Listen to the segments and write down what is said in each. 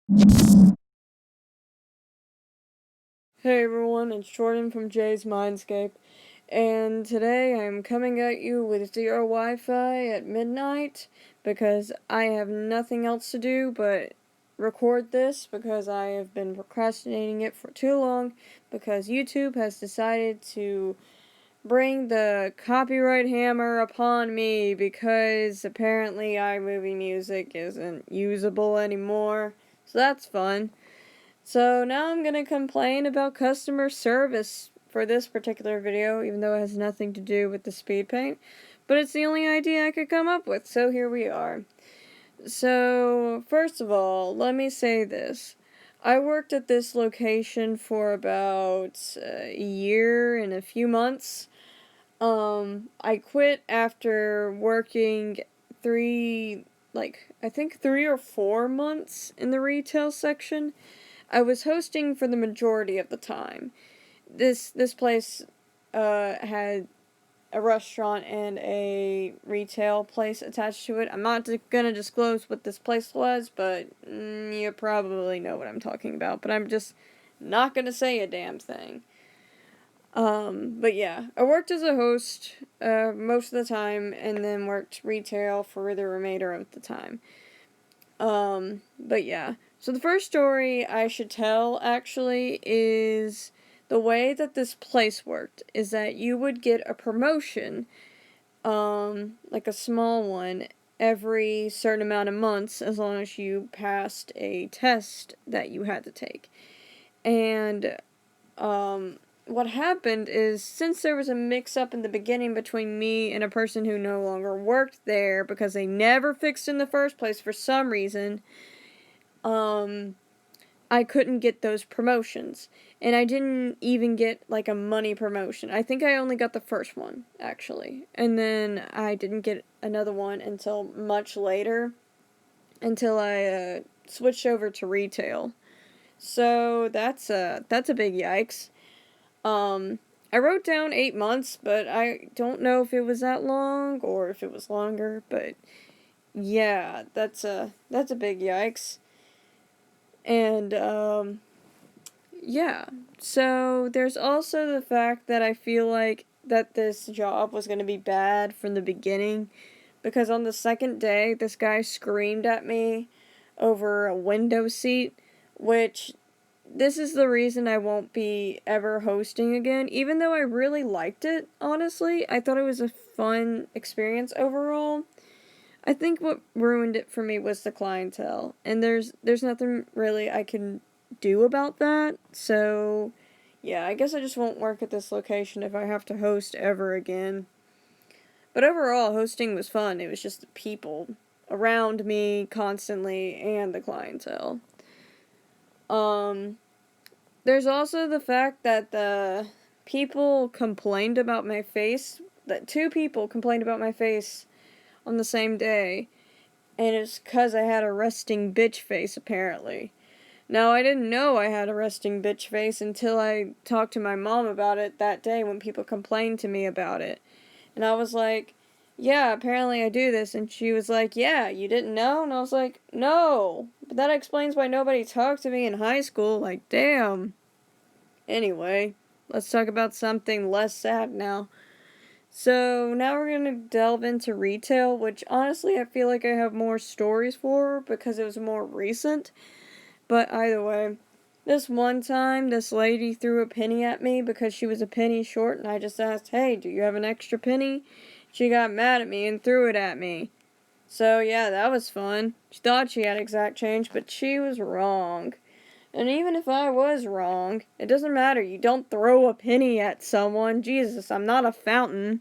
Hey everyone, it's Jordan from Jay's Mindscape, and today I'm coming at you with zero Wi-Fi at midnight because I have nothing else to do but record this because I have been procrastinating it for too long because YouTube has decided to bring the copyright hammer upon me because apparently iMovie music isn't usable anymore, so that's fun. So now I'm gonna complain about customer service for this particular video, even though it has nothing to do with the speed paint. But it's the only idea I could come up with, so here we are. So, first of all, let me say this. I worked at this location for about a year and a few months. I quit after working I think 3 or 4 months in the retail section. I was hosting for the majority of the time. This place had a restaurant and a retail place attached to it. I'm not gonna disclose what this place was, but you probably know what I'm talking about. But I'm just not gonna say a damn thing. But yeah, I worked as a host most of the time, and then worked retail for the remainder of the time. But yeah. So the first story I should tell, actually, is the way that this place worked is that you would get a promotion, like a small one, every certain amount of months as long as you passed a test that you had to take. And, what happened is, since there was a mix-up in the beginning between me and a person who no longer worked there because they never fixed in the first place for some reason, I couldn't get those promotions. And I didn't even get, like, a money promotion. I think I only got the first one, actually. And then I didn't get another one until much later, until I, switched over to retail. So, that's a big yikes. I wrote down 8 months, but I don't know if it was that long, or if it was longer, but yeah, that's a big yikes. And, yeah. So, there's also the fact that I feel like that this job was gonna be bad from the beginning, because on the second day, this guy screamed at me over a window seat, which, this is the reason I won't be ever hosting again, even though I really liked it, honestly. I thought it was a fun experience overall. I think what ruined it for me was the clientele, and there's nothing really I can do about that. So, yeah, I guess I just won't work at this location if I have to host ever again. But overall, hosting was fun. It was just the people around me constantly and the clientele. Um, there's also the fact that the people complained about my face, that two people complained about my face on the same day, and it's 'cause I had a resting bitch face, apparently. Now, I didn't know I had a resting bitch face until I talked to my mom about it that day when people complained to me about it. And I was like, yeah, apparently I do this. And she was like, yeah, you didn't know? And I was like, no. But that explains why nobody talked to me in high school. Like, damn. Anyway, let's talk about something less sad now. So, now we're gonna delve into retail, which honestly I feel like I have more stories for because it was more recent. But either way, this one time, this lady threw a penny at me because she was a penny short, and I just asked, hey, do you have an extra penny? She got mad at me and threw it at me. So, yeah, that was fun. She thought she had exact change, but she was wrong. And even if I was wrong, it doesn't matter. You don't throw a penny at someone. Jesus, I'm not a fountain.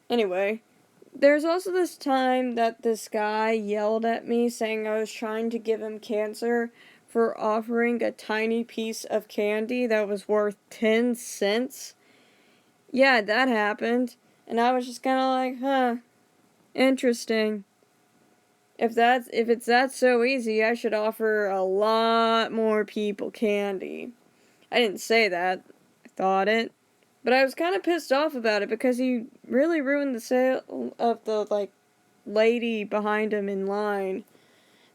Anyway, there's also this time that this guy yelled at me saying I was trying to give him cancer for offering a tiny piece of candy that was worth 10 cents. Yeah, that happened. And I was just kind of like, huh, interesting. If it's that so easy, I should offer a lot more people candy. I didn't say that. I thought it. But I was kind of pissed off about it because he really ruined the sale of the, like, lady behind him in line.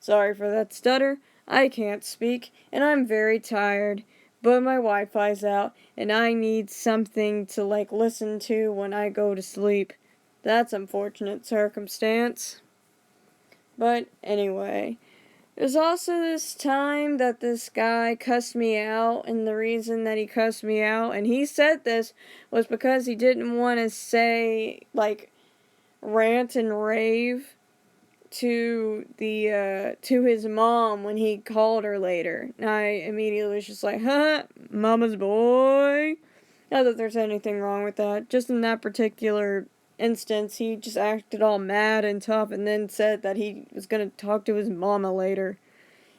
Sorry for that stutter. I can't speak, and I'm very tired, but my Wi-Fi's out, and I need something to, listen to when I go to sleep. That's unfortunate circumstance. But anyway, there's also this time that this guy cussed me out, and the reason that he cussed me out, and he said this, was because he didn't want to say, rant and rave to his mom when he called her later. And I immediately was just like, huh, mama's boy. Not that there's anything wrong with that. Just in that particular instance, he just acted all mad and tough and then said that he was going to talk to his mama later.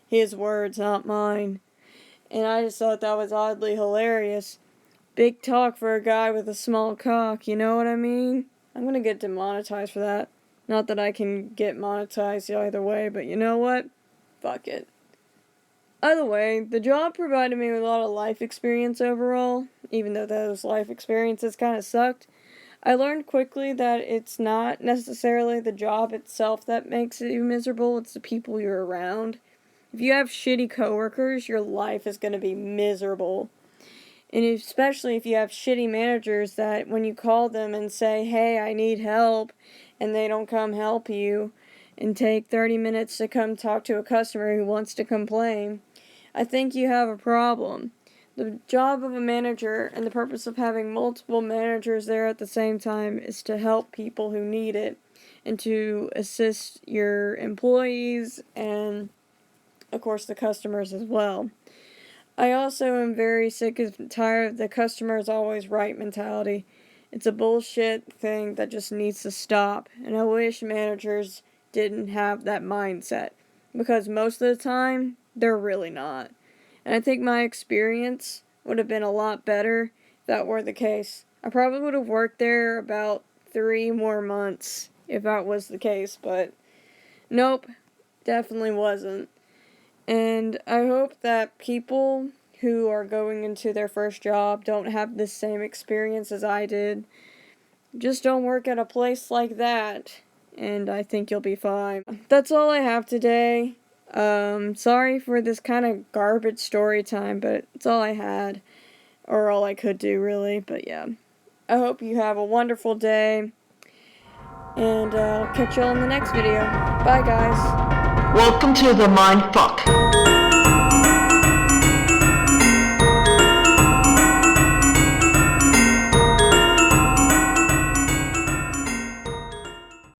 His words, not mine. And I just thought that was oddly hilarious. Big talk for a guy with a small cock, you know what I mean? I'm going to get demonetized for that. Not that I can get monetized either way, but you know what? Fuck it. Either way, the job provided me with a lot of life experience overall, even though those life experiences kind of sucked. I learned quickly that it's not necessarily the job itself that makes you miserable, it's the people you're around. If you have shitty coworkers, your life is going to be miserable. And especially if you have shitty managers that when you call them and say, hey, I need help, and they don't come help you, and take 30 minutes to come talk to a customer who wants to complain, I think you have a problem. The job of a manager and the purpose of having multiple managers there at the same time is to help people who need it and to assist your employees and, of course, the customers as well. I also am very sick and tired of the customer is always right mentality. It's a bullshit thing that just needs to stop, and I wish managers didn't have that mindset, because most of the time, they're really not. And I think my experience would have been a lot better if that were the case. I probably would have worked there about 3 more months if that was the case, but nope, definitely wasn't. And I hope that people who are going into their first job don't have the same experience as I did. Just don't work at a place like that, and I think you'll be fine. That's all I have today. Sorry for this kind of garbage story time, but it's all I had. Or all I could do, really, but yeah. I hope you have a wonderful day, and I'll catch you all in the next video. Bye, guys. Welcome to the Mindfuck.